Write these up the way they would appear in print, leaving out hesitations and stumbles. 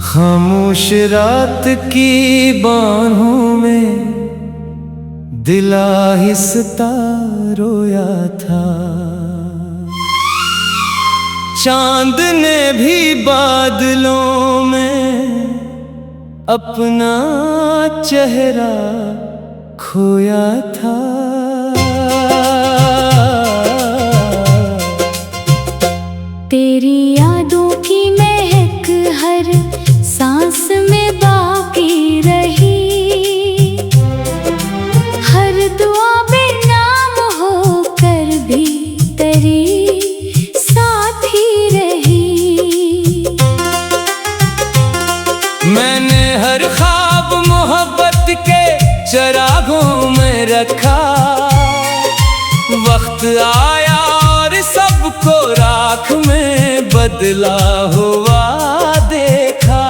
खामोश रात की बाहों में दिल आहिस्ता रोया था। चांद ने भी बादलों में अपना चेहरा खोया था। तेरी यादों की महक हर सांस में बाकी रही, हर दुआ बेनाम होकर भी तेरी साथ ही रही। मैंने हर ख्वाब मोहब्बत के चरागों में रखा, वक्त आया और सबको राख में बदला हुआ देखा।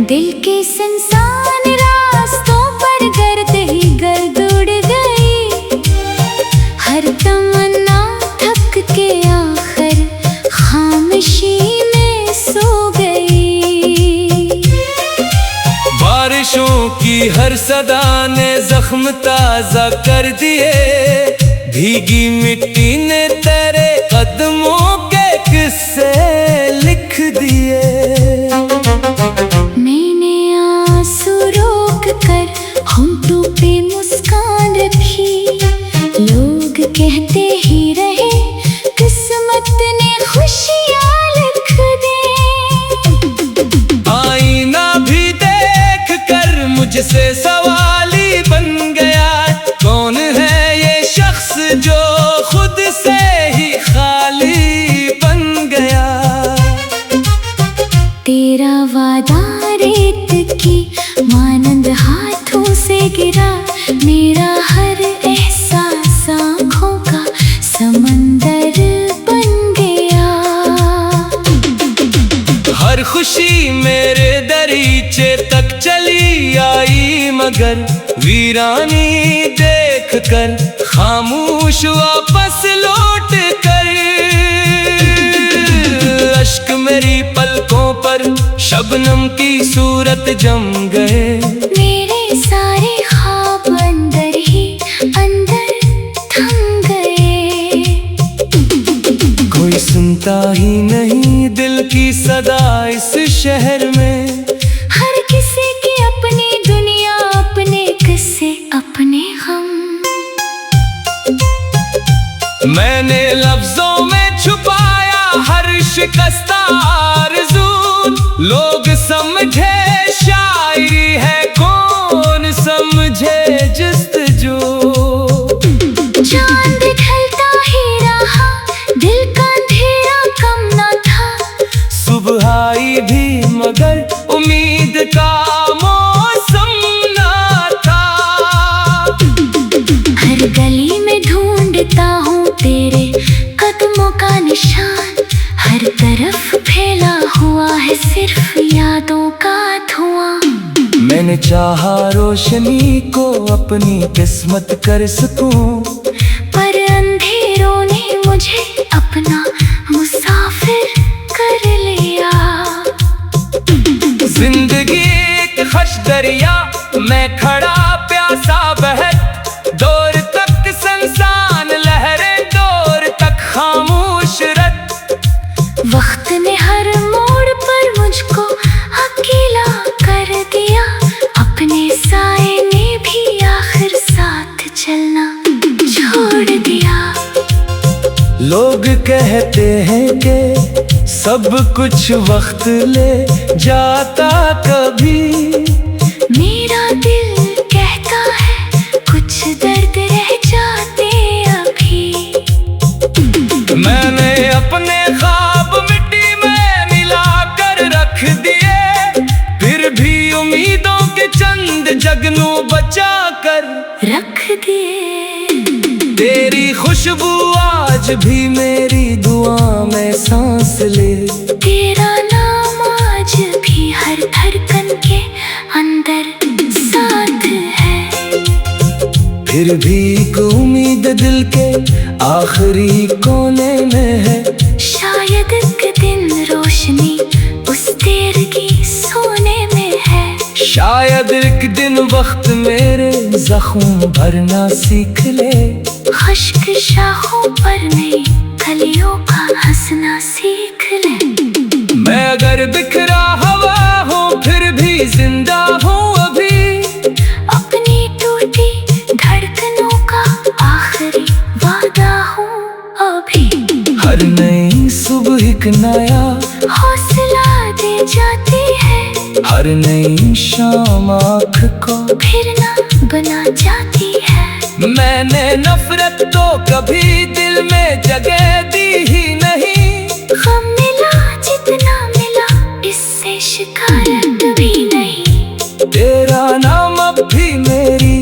दिल के सुनसान रास्तों पर गर्द ही गर्द उड़ गई, हर तमन्ना थक के आखिर खामोशी में सो गई। बारिशों की हर सदा ने जख्म ताजा कर दिए, भीगी मिट्टी ने तेरे कदमों के किस्से लिख दिए। मैंने आंसू रोक कर होंठों पे मुस्कान रखी, लोग कहते ही रहे किस्मत ने खुशियाँ लिख दी। आईना भी देख कर मुझसे सवाल ही बन गया, कौन है ये शख्स जो खुद से ही खाली बन गया। तेरा वादा रेत की मानंद हाथों से गिरा, मेरा हर एहसास आँखों का समंदर बन गया। हर खुशी मेरे दरीचे तक चली आई, मगर वीरानी देख कर खामोश वापस लौट कर। अश्क मेरी पलकों पर शबनम की सूरत जम गए, मेरे सारे ख्वाब अंदर ही अंदर थम गए। कोई सुनता ही नहीं दिल की सदा इस शहर में, हर किसी की अपनी दुनिया, अपने किस्से, अपने गम। मैंने लफ्जों में छुपाया हर शिकस्ता आरज़ू, लोग समझे शायरी है, कौन समझे जस्तजू। चांद ढलता ही रहा, दिल का अंधेरा कम न था, सुबह आई भी मगर उम्मीद का मौसम न था। हर गली में ढूंढता हूँ तेरे कदमों का निशान, हर तरफ फैला हुआ है सिर्फ यादों का धुआं। मैंने चाहा रोशनी को अपनी किस्मत कर सकूं, पर अंधेरों ने मुझे अपना मुसाफिर कर लिया। जिंदगी एक खश दरिया, मैं खड़ा प्यासा बहत, दूर तक संसान लहरें, दूर तक खामोश रत। वक्त ने हर मोड़ पर मुझको अकेला कर दिया, अपने साए ने भी आखिर साथ चलना छोड़ दिया। लोग कहते हैं कि सब कुछ वक्त ले जाता, कभी मेरा दिल कहता है कुछ दर्द रह जाते अभी। मैंने अपने ख्वाब मिट्टी में मिला कर रख दिए, फिर भी उम्मीदों के चंद जगनू बचा कर रख दिए। तेरी खुशबू आज भी मेरी दुआ में सांस ले। तेरा नाम आज भी हर धड़कन के अंदर साथ है। फिर भी एक उम्मीद दिल के आखिरी कोने में है। शायद एक दिन रोशनी उस देर की सोने में है। शायद एक दिन वक्त मेरे जख्म भरना सीख ले। खुश्क शाखों पर नई कलियों का हंसना सीख ले। मैं अगर बिखरा हवा हूँ फिर भी जिंदा हूँ अभी। अपनी टूटी धड़कनों का आखिरी वादा हूँ अभी। हर नई सुबह एक नया हौसला दे जाती है। हर नई शाम आँख को फिर ना बना जाती है। मैंने नफरत तो कभी दिल में जगह दी ही नहीं। गम मिला जितना मिला इससे शिकायत भी नहीं। तेरा नाम अब भी मेरी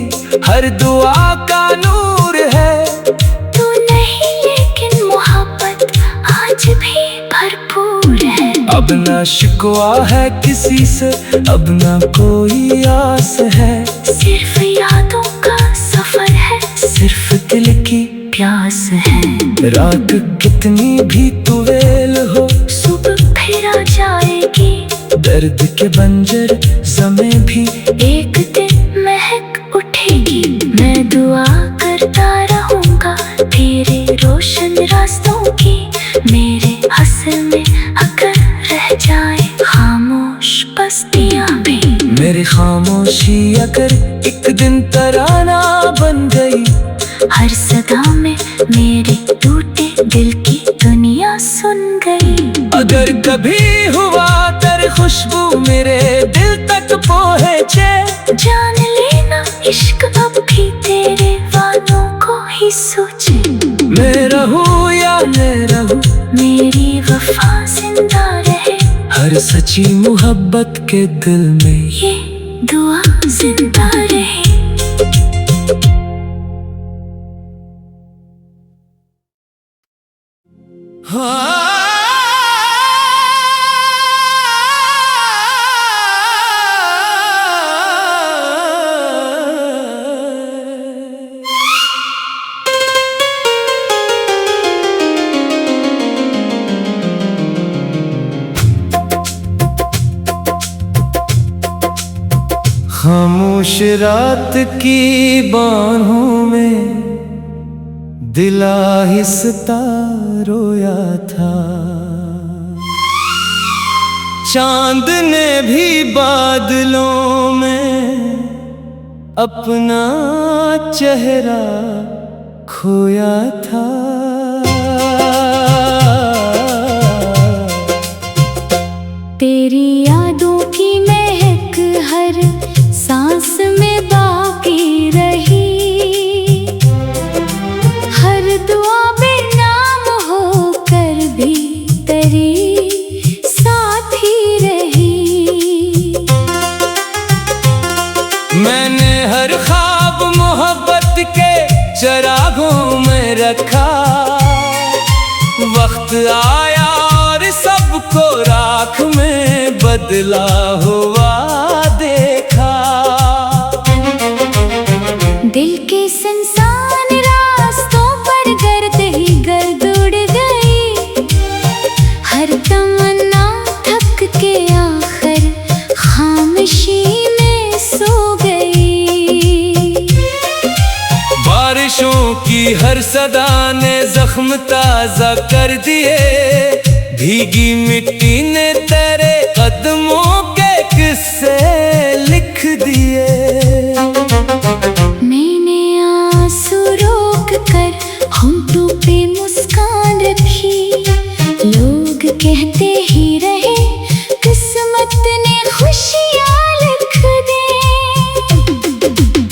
हर दुआ का नूर है। तू नहीं लेकिन मोहब्बत आज भी भरपूर है। अब ना शिकवा है किसी से, अब ना कोई आस है। सिर्फ यादों का सफर है, सिर्फ दिल की प्यास है। रात कितनी भी तुवेल हो सुबह फिर आ जाएगी। दर्द के बंजर समय भी एक दिन महक उठेगी। मैं दुआ करता रहूंगा तेरे रोशन रास्तों की। मेरे हसल में अगर रह जाए खामोश बस्तियां भी। मेरी खामोशी अगर एक दिन तराना बन गई। हर सदा में मेरे टूटे दिल की दुनिया सुन गई। अगर कभी हुआ तेरी खुशबू मेरे दिल तक पहुँचे। जान लेना इश्क अब भी तेरे वालों को ही सोचे। मैं रहूं या मैं रहूं मेरी वफा जिंदा रहे। हर सच्ची मोहब्बत के दिल में ये दुआ जिंदा रहे। खामोश रात की बाहों में दिल आहिस्ता रोया था। चांद ने भी बादलों में अपना चेहरा खोया था। तेरी यादों की महक हर सांस में बाकी रही। हर दुआ में नाम होकर भी तेरी साथ ही रही। मैंने हर ख्वाब मोहब्बत के चरागों में रखा। वक्त आया और सबको राख में बदला हुआ देखा। दिल के संसान रास्तों पर गर्द ही गर्द उड़ गई। हर तमन्ना थक के आखिर खामोशी में सो गई। बारिशों की हर सदा ने जख्म ताजा कर दिए। भीगी मिट्टी ने तेरे कदमों के किस्से लिख दिए। मैंने आंसू रोक कर होंठों पे मुस्कान रखी। लोग कहते ही रहे किस्मत ने खुशियाँ लिख दी।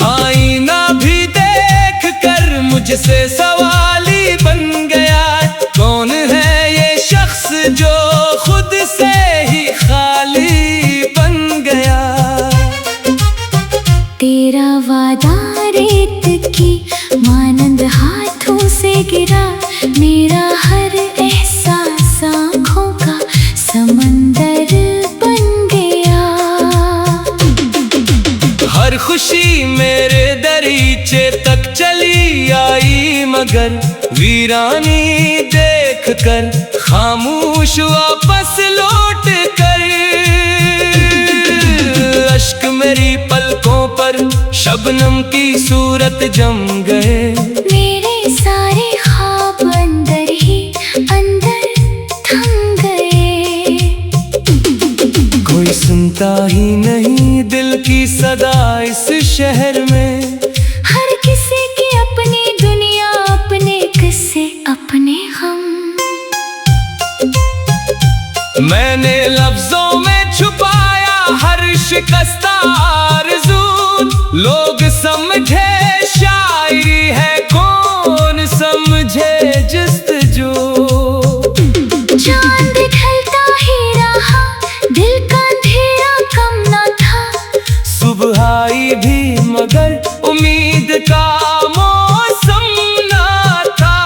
आईना भी देख कर मुझसे सवाल ही बन गया। कौन है ये शख्स जो खुद से पीछे तक चली आई मगर वीरानी देख कर खामोश वापस लौट कर। अश्क मेरी पलकों पर शबनम की सूरत जम गए। मेरे सारे ख्वाब अंदर ही अंदर थम गए। कोई सुनता ही नहीं दिल की सदा इस शहर में। हर किसी की अपनी दुनिया, अपने किस्से, अपने हम। मैंने लफ्जों में छुपाया हर शिकस्ता आरज़ू। लोग समझे शायरी है, कौन समझे जस्तजू। चांद ढलता ही रहा, दिल का अंधेरा कम न था। सुबह आई भी मगर उम्मीद का मौसम न था।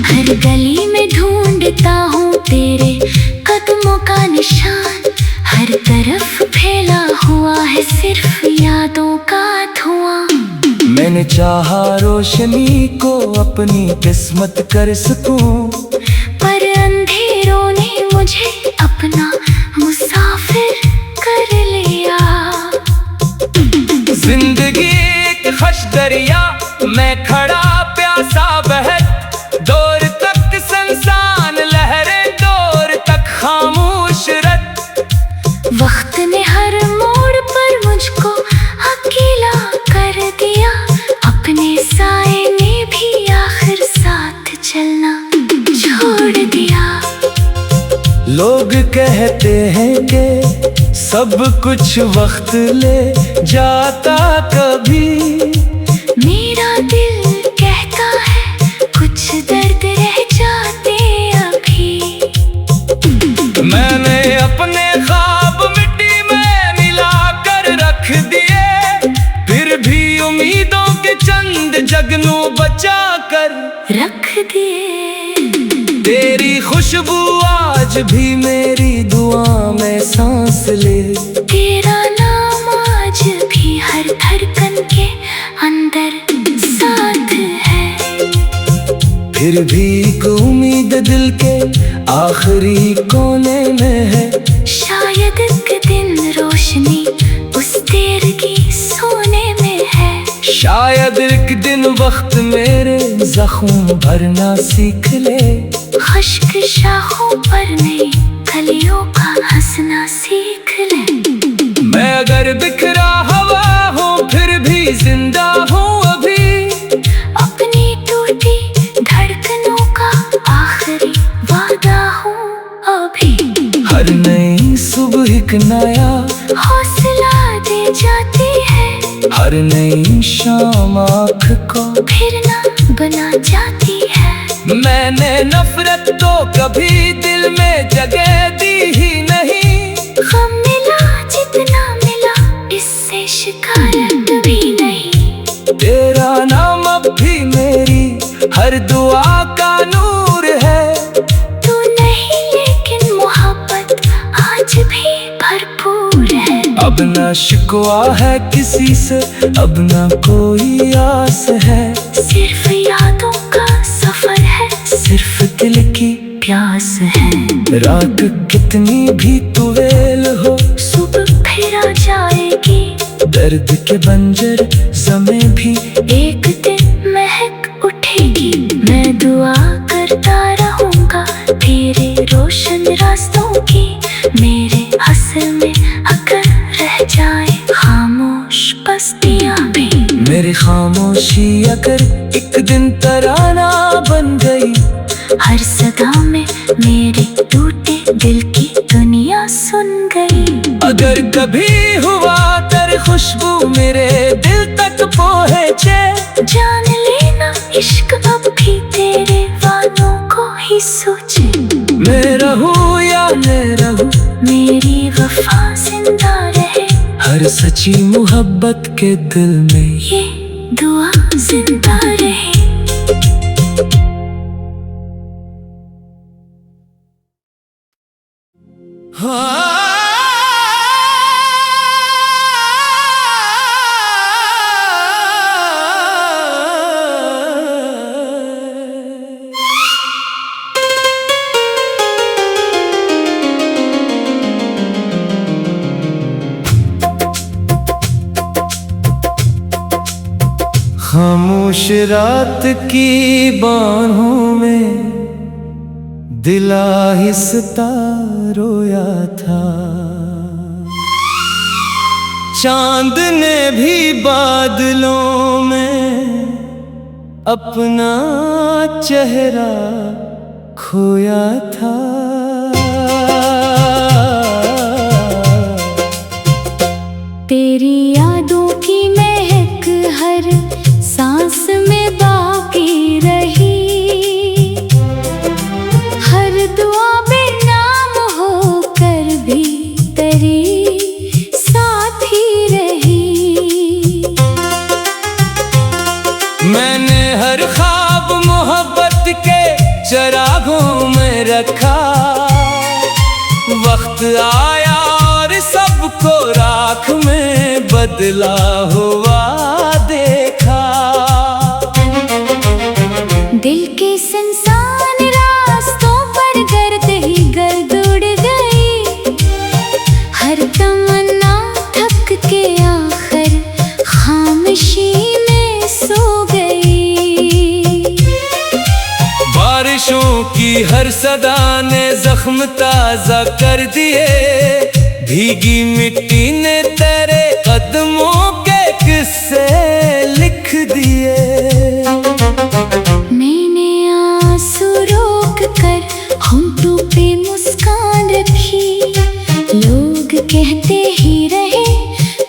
हर गली में ढूंढता हूँ तेरे कदमों का निशान। हर तरफ फैला हुआ है सिर्फ यादों का धुआं। मैंने चाहा रोशनी को अपनी किस्मत कर सकूं, पर अंधेरों ने मुझे अपना मुसाफिर कर लिया। जिंदगी एक खश दरिया, मैं खड़ा प्यासा बहत। दौर तक संसान लहरें, दौर तक खामोश रत। वक्त ने हर मोड़ पर मुझको अकेला कर दिया। अपने साए ने भी आखिर साथ चलना छोड़ दिया। लोग कहते हैं कि सब कुछ वक्त ले जाता कभी। मेरा दिल कहता है कुछ दर्द रह जाते अभी। मैंने अपने ख्वाब मिट्टी में मिला कर रख दिए, फिर भी उम्मीदों के चंद जगनू बचा कर रख दिए। तेरी खुशबू आज भी मेरी दुआ में सांस ले। तेरा नाम आज भी हर धड़कन के अंदर साथ है। फिर भी एक उम्मीद दिल के आखिरी कोने में है। शायद एक दिन रोशनी उस देर की सोने में है। शायद एक दिन वक्त मेरे जख्म भरना सीख ले। खुश्क शाखों पर नई कलियों का हंसना सीख ले। मैं अगर बिखरा हवा हूँ फिर भी जिंदा हूँ अभी। अपनी टूटी धड़कनों का आखिरी वादा हूँ अभी। हर नई सुबह एक नया हौसला दे जाती है। हर नई शाम आँख को फिर ना बना जाती है। मैंने नफरत तो कभी दिल में जगह दी ही नहीं। गम मिला जितना मिला, इससे शिकायत भी नहीं। तेरा नाम अब भी मेरी हर दुआ का नूर है। तू नहीं लेकिन मोहब्बत आज भी भरपूर है। अब ना शिकवा है किसी से, अब ना कोई आस है। सिर्फ यादों का सफर है, सिर्फ दिल की प्यास है। रात कितनी भी तुवेल हो, सुबह फिर आ जाएगी। दर्द के बंजर समय भी एक दिन महक उठेगी। मैं दुआ करता रहूंगा तेरे रोशन रास्तों की। मेरे हसल में अगर रह जाए खामोश बस्तियां भी। मेरी खामोशी अगर एक दिन तराना बन गई। हर सदा में मेरे टूटे दिल की दुनिया सुन गई। अगर कभी हुआ तेरी खुशबू मेरे दिल तक पहुँचे। जान लेना इश्क अब भी तेरे वालों को ही सोचे। मैं रहूं या न रहूं, मेरी वफा जिंदा रहे। हर सच्ची मोहब्बत के दिल में ये दुआ जिंदा रहे। हाँ। खामोश रात की बाहों में दिल आहिस्ता रोया था। चांद ने भी बादलों में अपना चेहरा खोया था। तेरी यादों की महक हर सांस में बाकी रही, हर दुआ में नाम होकर भी तेरी साथी रही। मैंने हर ख्वाब मोहब्बत के चरागों में रखा, वक्त आया और सबको राख में बदला हुआ देखा। दिल के सुनसान रास्तों पर गर्द ही गर्द उड़ गई, हर तमन्ना थक के आखिर खामोशी में सो गई। बारिशों की हर सदा ने जख्म ताजा कर दिए, भीगी मिट्टी ने तेरे कदमों के किस्से लिख दिए। मैंने आंसू रोक कर होंठों पे मुस्कान रखी, लोग कहते ही रहे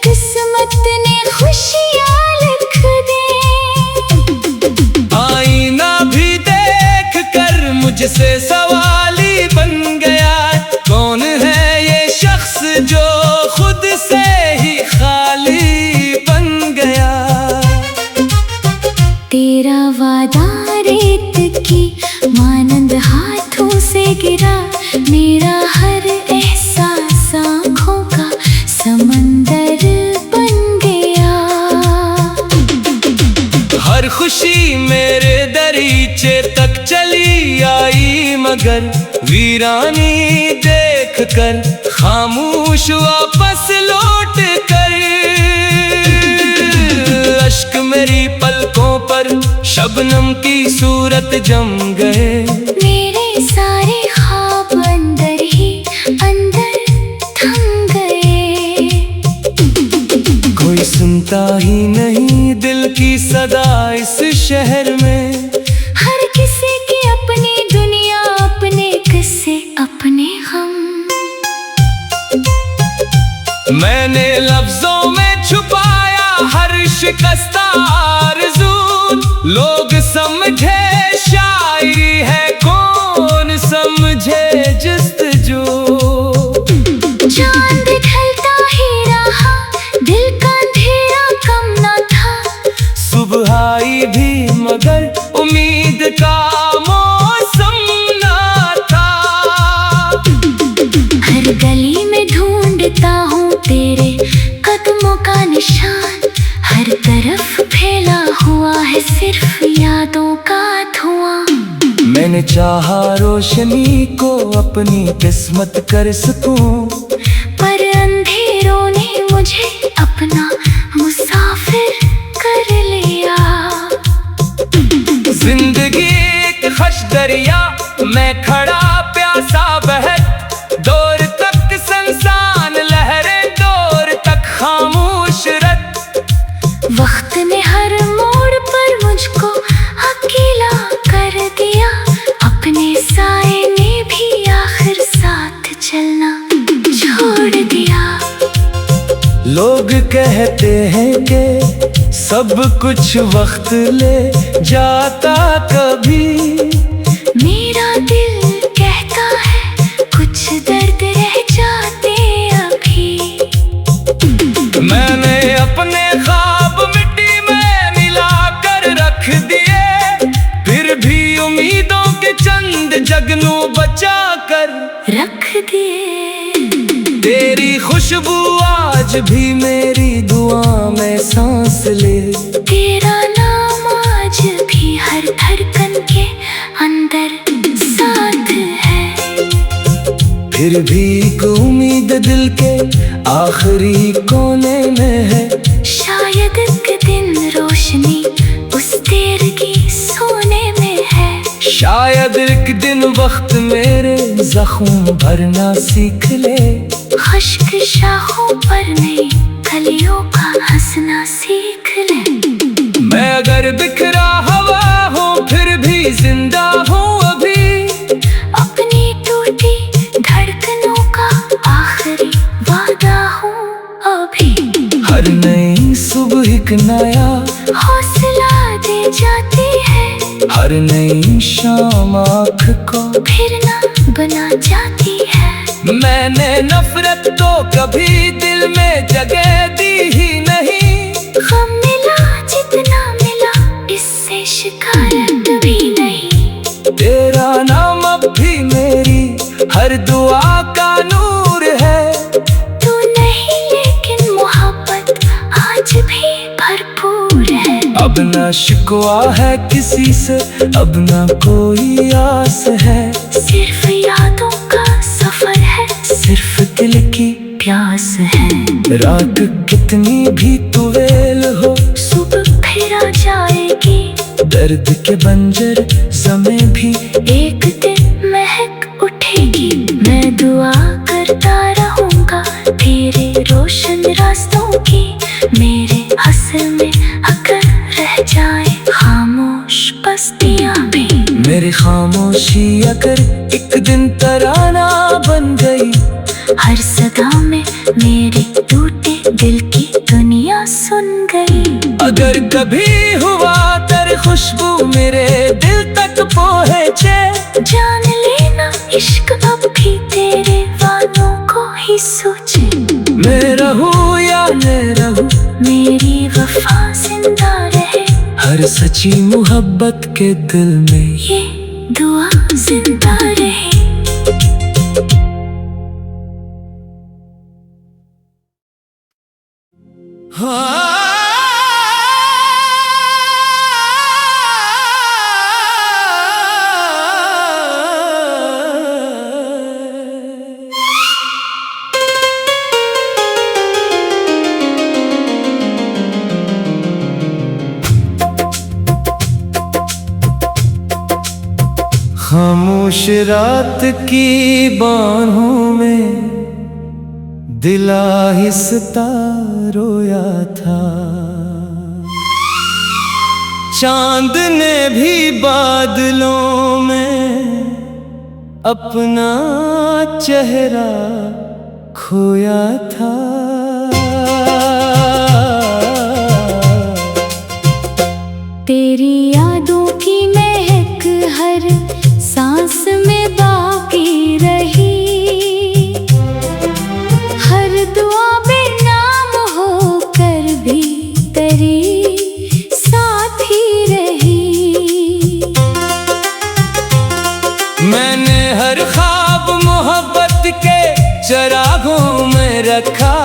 किस्मत ने खुशियाँ लिख दी। आईना भी देख कर मुझसे सवाली बन गया, कौन है ये शख्स जो खुद से ही खाली बन गया। तेरा वादा रेत की मानंद हाथों से गिरा, मेरा हर एहसास आँखों का समंदर बन गया। हर खुशी मेरे दरीचे तक चली आई, मगर वीरानी देख कर खामोश वापस लौट कर। अश्क मेरी पलकों पर शबनम की सूरत जम गए, मेरे सारे ख्वाब अंदर ही अंदर थम गए। कोई सुनता ही नहीं दिल की सदा इस शहर में, हर किसी की अपनी दुनिया, अपने किस्से अपने गम। मैंने लफ्जों में छुपाया हर शिकस्ता आरज़ू, लोग समझे शायरी है कौन समझे जस्तजू। चांद ढलता ही रहा, दिल का अंधेरा कम न था, सुबह आई भी मगर उम्मीद का मौसम ना था। हर गली में ढूंढता हूँ तेरे कदमों का निशान, हर तरफ फैला हुआ है सिर्फ यादों का धुआं। मैंने चाहा रोशनी को अपनी किस्मत कर सकूं, पर अंधेरों ने मुझे अपना मुसाफिर कर लिया। जिंदगी एक खश दरिया मैं खड़ा प्यासा बहक, दूर तक संसान लहरें दूर तक खामोश रत। वक्त ने हर मोड़ पर मुझको अकेला कर दिया, अपने साए ने भी आखिर साथ चलना छोड़ दिया। लोग कहते हैं कि सब कुछ वक्त ले जाता, कभी मेरा दिल कहता है कुछ दर्द रह जाते अभी। मैंने अपने ख्वाब मिट्टी में मिला कर रख दिए, फिर भी उम्मीदों के चंद जगनू बचा कर रख दिए। तेरी खुशबू आज भी मेरी दुआ में सांस ले, तेरा नाम आज भी हर धड़कन के अंदर साथ है। फिर भी एक उम्मीद दिल के आखिरी कोने में है, शायद एक दिन रोशनी खून भरना सीख ले। खुश्क शाखों पर नई कलियों का हंसना सीख ले। मैं अगर बिखरा हवा हूँ फिर भी जिंदा हूँ अभी। अपनी टूटी धड़कनों का आखिरी वादा हूँ अभी। हर नई सुबह एक नया हौसला दे जाती है। हर नई शाम आँख को फिर ना बना जाती है। मैंने नफरत तो कभी दिल में जगह दी ही नहीं। गम मिला जितना मिला इससे शिकायत भी नहीं। तेरा नाम अब भी मेरी हर दुआ का नूर है। तू नहीं लेकिन मोहब्बत आज भी भरपूर है। अब ना शिकवा है किसी से, अब ना कोई आस है। सिर्फ यादों का सफर है, सिर्फ दिल की प्यास है। रात कितनी भी तुवेल हो, सुबह फिर आ जाएगी। दर्द के बंजर समय भी एक दिन महक उठेगी। मैं दुआ करता रहूंगा तेरे रोशन रास्तों की। मेरे हंस में अगर रह जाए खामोश बस्तियां भी। मेरी खामोशी अगर एक दिन तराना बन गई। हर सदा में मेरे टूटे दिल की दुनिया सुन गई। अगर कभी हुआ तेरी खुशबू मेरे दिल तक पहुँचे। जान लेना इश्क अब भी तेरे वादों को ही सोचे। मैं रहूं या न रहूं, मेरी वफा जिंदा रहे। हर सच्ची मोहब्बत के दिल में ये दुआ जिंदा रहे। खामोश रात की बाहों में दिल आहिस्ता रोया था। चांद ने भी बादलों में अपना चेहरा खोया था। तेरी यादों की महक हर सांस में बाकी रही। हर दुआ बेनाम होकर भी तेरी साथ ही रही। मैंने हर ख्वाब मोहब्बत के चरागों में रखा।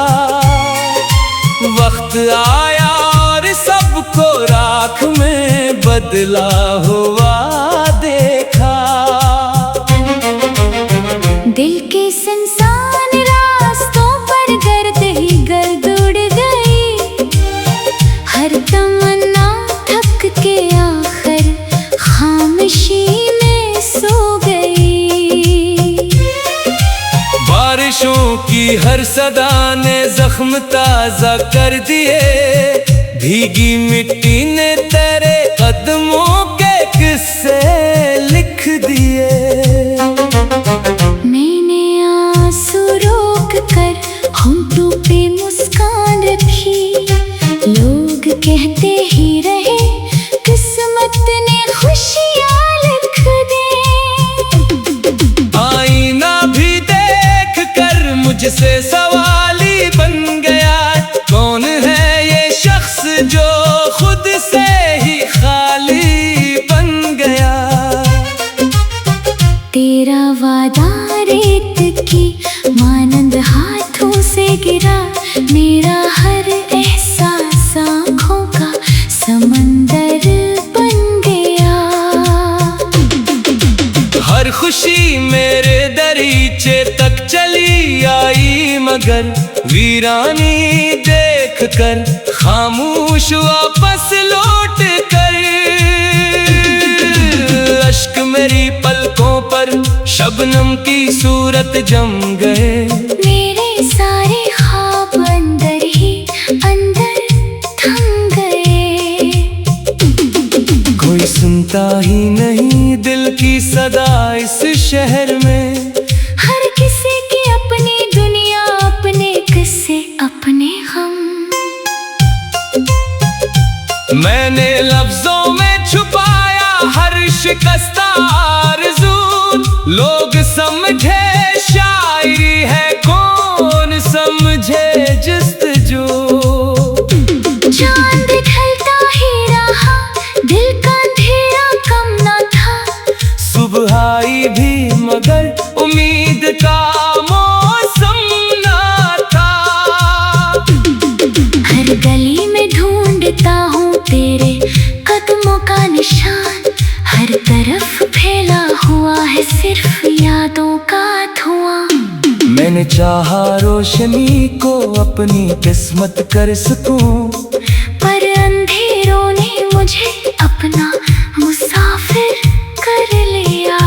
वक्त आया और सबको राख में बदला हुआ देखा। दिल के संसान रास्तों पर गर्द ही गर्द उड़ गई। हर तमन्ना थक के आखिर खामोशी में सो गई। बारिशों की हर सदा ने जख्म ताजा कर दिए। भीगी मिट्टी ने तेरे कदमों के किस्से लिख दिए। मैंने आंसू रोक कर होंठों पे मुस्कान रखी। लोग कहते ही रहे किस्मत ने खुशियाँ लिख दी। आईना भी देख कर मुझसे सवाली बन गया। कौन है ये शख्स जो खुद से ही खाली बन गया। तेरा वादा रेत की मानंद हाथों से गिरा। मेरा हर एहसास आँखों का समंदर बन गया। हर खुशी मेरे दरीचे तक चली आई मगर वीरानी देख कर खामोश वापस लौट कर। अश्क मेरी पलकों पर शबनम की सूरत जम गए। मेरे सारे ख्वाब अंदर ही अंदर थम गए। कोई सुनता ही नहीं दिल की सदा इस शहर में। हर किसी की अपनी दुनिया, अपने किस्से, अपने गम। मैंने लफ्जों में छुपाया हर शिकस्ता आरज़ू। लोग समझे शायरी है, कौन समझे जस्तजू। चांद ढलता ही रहा, दिल का अंधेरा कम न था। सुबह आई भी मगर उम्मीद का मौसम न था। हर गली में ढूंढता हूँ तेरे कदमों का निशान। हर तरफ फैला हुआ है सिर्फ यादों का धुआं। मैंने चाहा रोशनी को अपनी किस्मत कर सकूं, पर अंधेरों ने मुझे अपना मुसाफिर कर लिया।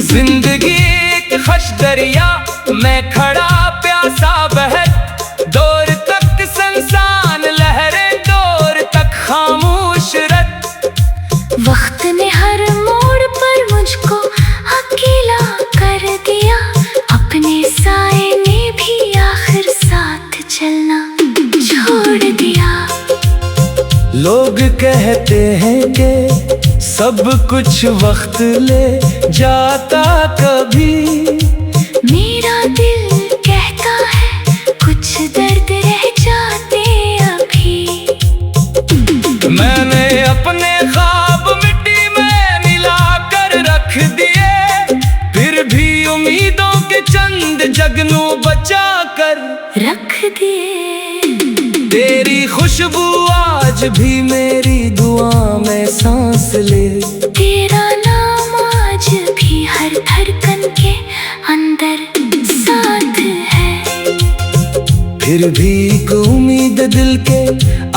जिंदगी एक खश दरिया, मैं खड़ा प्यासा बहत। दूर तक संसान लहरें, दूर तक खामोश रत। वक्त ने हर मोड़ पर मुझको अकेला कर दिया। अपने साए ने भी आखिर साथ चलना छोड़ दिया। लोग कहते हैं कि सब कुछ वक्त ले जाता कभी। मेरा दिल कहता है कुछ दर्द रह जाते अभी। मैंने अपने ख्वाब मिट्टी में मिला कर रख दिए, फिर भी उम्मीदों के चंद जगनू बचा कर रख दिए। तेरी खुशबू आज भी मेरी दुआ में सांस ले। तेरा नाम आज भी हर धड़कन के अंदर साथ है। फिर भी एक उम्मीद दिल के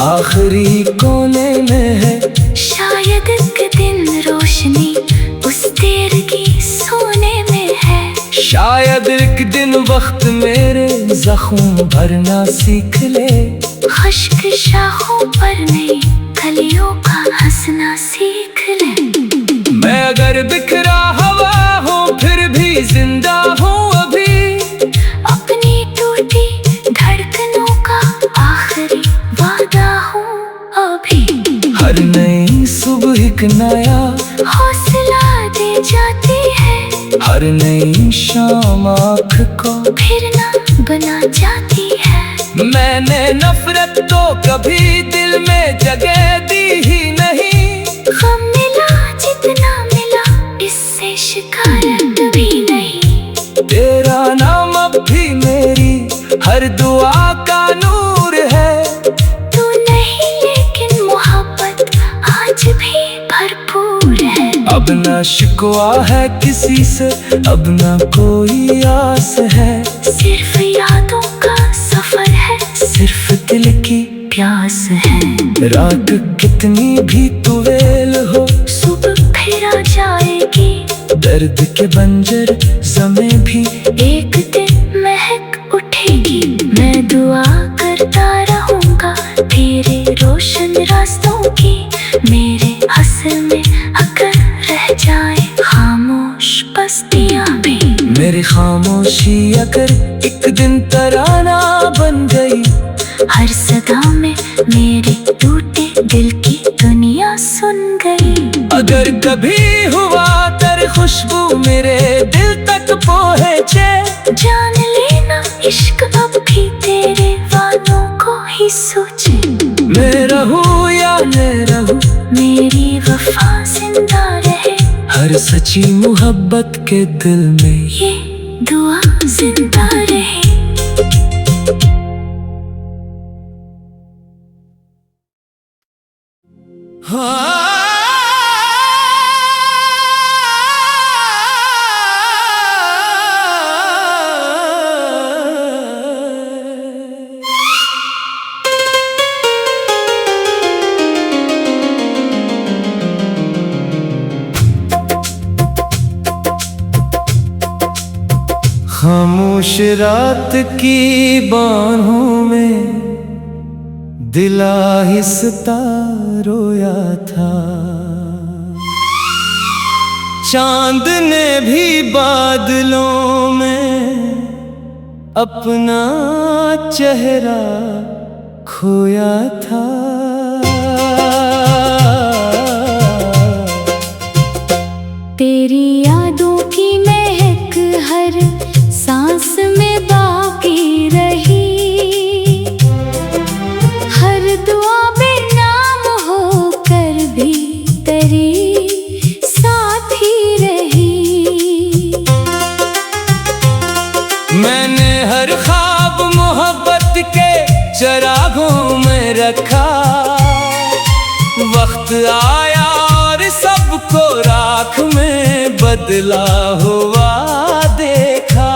आखिरी कोने में है। शायद एक दिन रोशनी उस देर की सोने में है। शायद एक दिन वक्त मेरे जख्म भरना सीख ले। खुश्क शाखों पर नई कलियों का हंसना सीख ले। मैं अगर बिखरा हवा हूँ फिर भी जिंदा हूँ अभी। अपनी टूटी धड़कनों का आखिरी वादा हूँ अभी। हर नई सुबह एक नया हौसला दे जाती है। हर नई शाम आँख को फिर ना बना जाती है। मैंने नफरत तो कभी दिल में जगह दी ही नहीं। गम मिला जितना मिला, इससे शिकायत भी नहीं। तेरा नाम अब भी मेरी हर दुआ का नूर है। तू नहीं लेकिन मोहब्बत आज भी भरपूर है। अब ना शिकवा है किसी से, अब ना कोई आस है। सिर्फ यादों का सफर है, सिर्फ दिल की प्यास है। रात कितनी भी तुवेल हो, सुबह फिर आ जाएगी। दर्द के बंजर समय भी एक दिन महक उठेगी। मैं दुआ करता रहूंगा तेरे रोशन रास्तों की। मेरे हसल में अगर रह जाए खामोश बस्तियां भी। मेरी खामोशी अगर एक दिन तराना बन गई। हर सदा में मेरे टूटे दिल की दुनिया सुन गई। अगर कभी हुआ तेरी खुशबू मेरे दिल तक पहुँचे। जान लेना इश्क अब भी तेरे वादों को ही सोचे। मैं रहूं या न रहूं, मेरी वफा जिंदा रहे। हर सच्ची मोहब्बत के दिल में ये दुआ जिंदा रहे। रात की बाहों में दिल आहिस्ता रोया था। चांद ने भी बादलों में अपना चेहरा खोया था। तेरी यादों की महक हर सांस में बाकी रही, हर दुआ बेनाम होकर भी तेरी साथ ही रही। मैंने हर ख्वाब मोहब्बत के चरागों में रखा, वक्त आया और सबको राख में बदला हुआ देखा।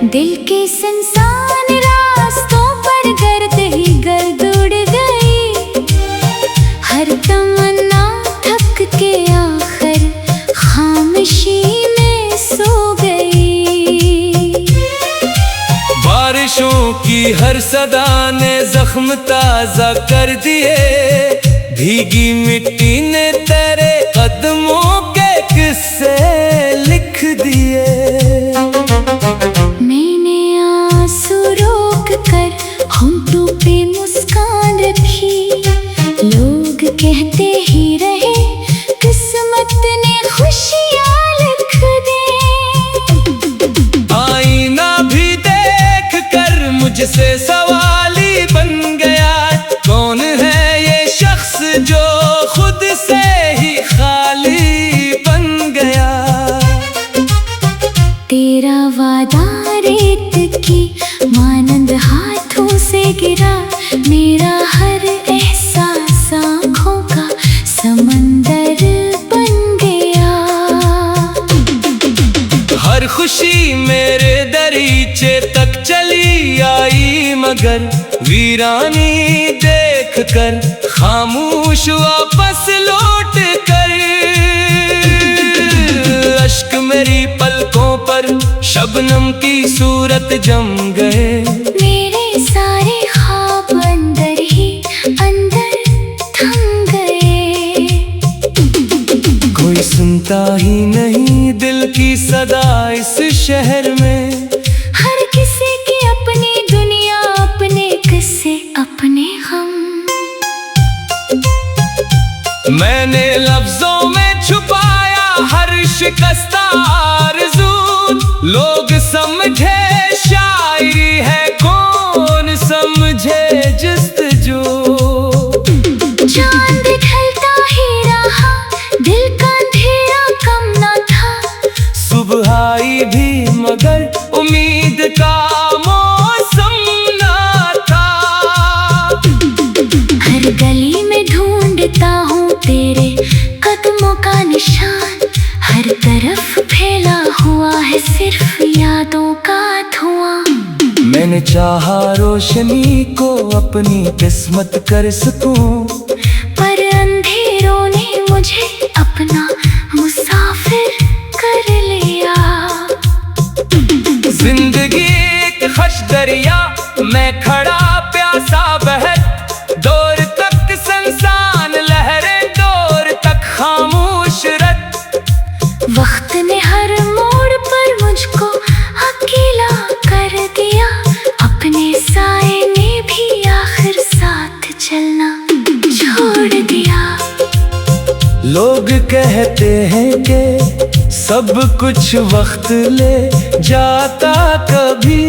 दिल के सुनसान रास्तों पर गर्द ही गर्द उड़ गई, हर तमन्ना थक के आखिर खामोशी में सो गई। बारिशों की हर सदा ने जख्म ताजा कर दिए, भीगी मिट्टी ने तेरे कदमों के किस्से लिख दिए। मैंने आंसू रोक कर होंठों पे मुस्कान रखी, लोग कहते ही रहे किस्मत ने खुशियाँ लिख दी। आईना भी देख कर मुझसे सवाल ही बन गया, कौन है ये शख्स जो खुद से ही खाली बन गया। तेरा वादा रेत की मानंद हाथों से गिरा, मेरा हर एहसास आँखों का समंदर बन गया। हर खुशी मेरे दरीचे तक चली आई, मगर वीरानी देख कर खामोश वापस लौट कर। अश्क मेरी पलकों पर शबनम की सूरत जम गए, मेरे सारे ख्वाब अंदर ही अंदर थम गए। कोई सुनता ही नहीं दिल की सदा इस शहर में, हर किसी की अपनी दुनिया, अपने किस्से अपने गम। मैंने लफ्जों में छुपाया हर शिकस्ता आरज़ू, लोग समझे शायरी है कौन समझे जस्तजू। चांद ढलता ही रहा, दिल का अंधेरा कम न था, सुबह आई भी मगर उम्मीद का मौसम न था। हर गली में ढूंढता हूँ तेरे कदमों का निशान, हर तरफ फैला हुआ है सिर्फ यादों का धुआं। मैंने चाहा रोशनी को अपनी किस्मत कर सकूं, पर अंधेरों ने मुझे अपना मुसाफिर कर लिया। जिंदगी एक खश दरिया, मैं खड़ा प्यासा बहत, दौर तक संसान लहरें, दौर तक खामोश रत। वक्त ने हर मोड़ पर मुझको अकेला कर दिया, अपने साए ने भी आखिर साथ चलना छोड़ दिया। लोग कहते हैं कि सब कुछ वक्त ले जाता, कभी